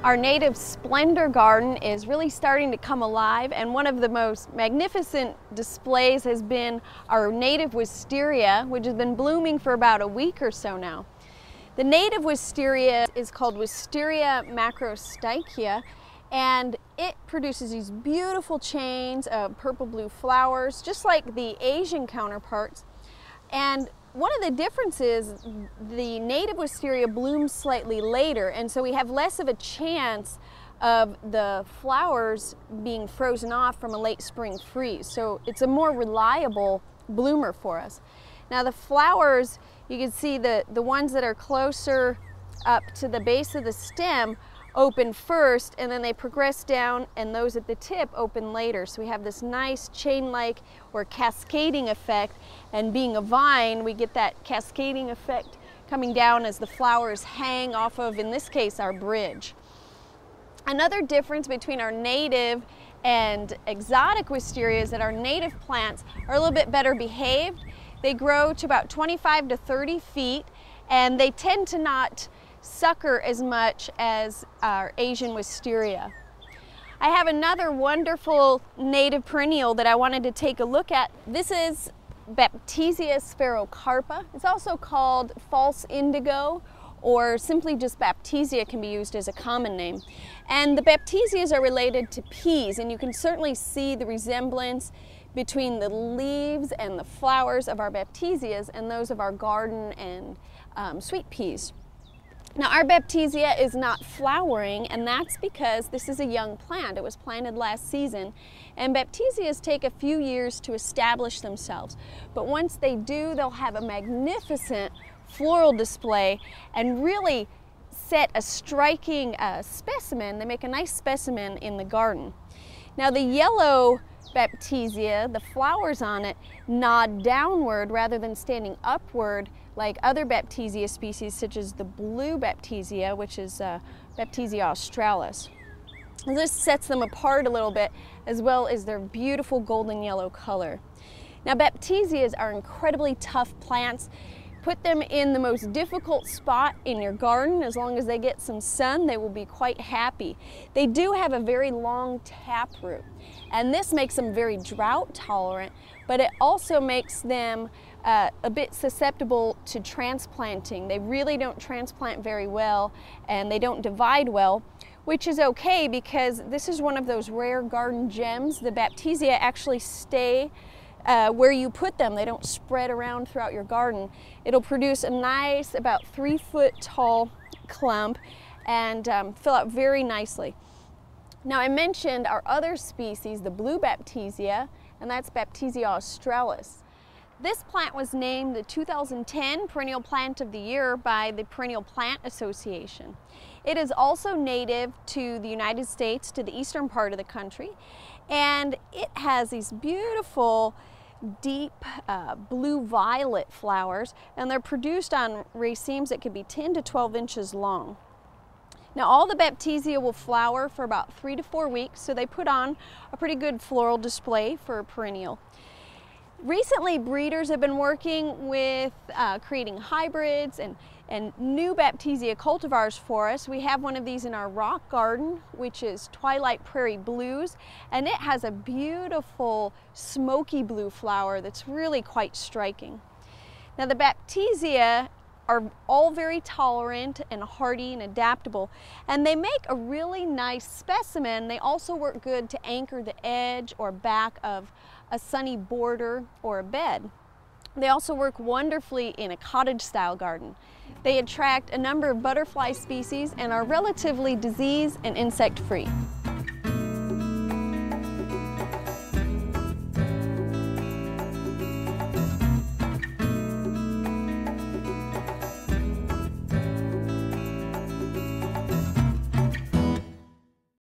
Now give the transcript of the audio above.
Our Native Splendor Garden is really starting to come alive, and one of the most magnificent displays has been our native wisteria, which has been blooming for about a week or so now. The native wisteria is called Wisteria macrostychia, and it produces these beautiful chains of purple-blue flowers, just like the Asian counterparts. And one of the differences, the native wisteria blooms slightly later, and so we have less of a chance of the flowers being frozen off from a late spring freeze. So it's a more reliable bloomer for us. Now the flowers, you can see the ones that are closer up to the base of the stem open first, and then they progress down, and those at the tip open later. So we have this nice chain-like or cascading effect, and being a vine, we get that cascading effect coming down as the flowers hang off of, in this case, our bridge. Another difference between our native and exotic wisteria is that our native plants are a little bit better behaved. They grow to about 25 to 30 feet, and they tend to not sucker as much as our Asian wisteria. I have another wonderful native perennial that I wanted to take a look at. This is Baptisia Esperocarpa. It's also called false indigo, or simply just Baptisia can be used as a common name. And the Baptisias are related to peas, and you can certainly see the resemblance between the leaves and the flowers of our Baptisias and those of our garden and sweet peas. Now our Baptisia is not flowering, and that's because this is a young plant. It was planted last season, and Baptisias take a few years to establish themselves. But once they do, they'll have a magnificent floral display and really set a striking specimen. They make a nice specimen in the garden. Now the yellow Baptisia, the flowers on it nod downward rather than standing upward like other Baptisia species, such as the blue Baptisia, which is Baptisia Australis. This sets them apart a little bit, as well as their beautiful golden yellow color. Now Baptisias are incredibly tough plants. Put them in the most difficult spot in your garden. As long as they get some sun, they will be quite happy. They do have a very long taproot, and this makes them very drought tolerant, but it also makes them a bit susceptible to transplanting. They really don't transplant very well, and they don't divide well, which is okay because this is one of those rare garden gems. The Baptisia actually stay where you put them. They don't spread around throughout your garden. It'll produce a nice, about 3 foot tall clump and fill out very nicely. Now I mentioned our other species, the blue Baptisia, and that's Baptisia Australis. This plant was named the 2010 Perennial Plant of the Year by the Perennial Plant Association. It is also native to the United States, to the eastern part of the country, and it has these beautiful deep blue-violet flowers, and they're produced on racemes that could be 10 to 12 inches long. Now all the Baptisia will flower for about 3 to 4 weeks, so they put on a pretty good floral display for a perennial. Recently, breeders have been working with creating hybrids and new Baptisia cultivars for us. We have one of these in our rock garden, which is Twilight Prairie Blues, and it has a beautiful smoky blue flower that's really quite striking. Now the Baptisia are all very tolerant and hardy and adaptable, and they make a really nice specimen. They also work good to anchor the edge or back of a sunny border or a bed. They also work wonderfully in a cottage-style garden. They attract a number of butterfly species and are relatively disease and insect-free.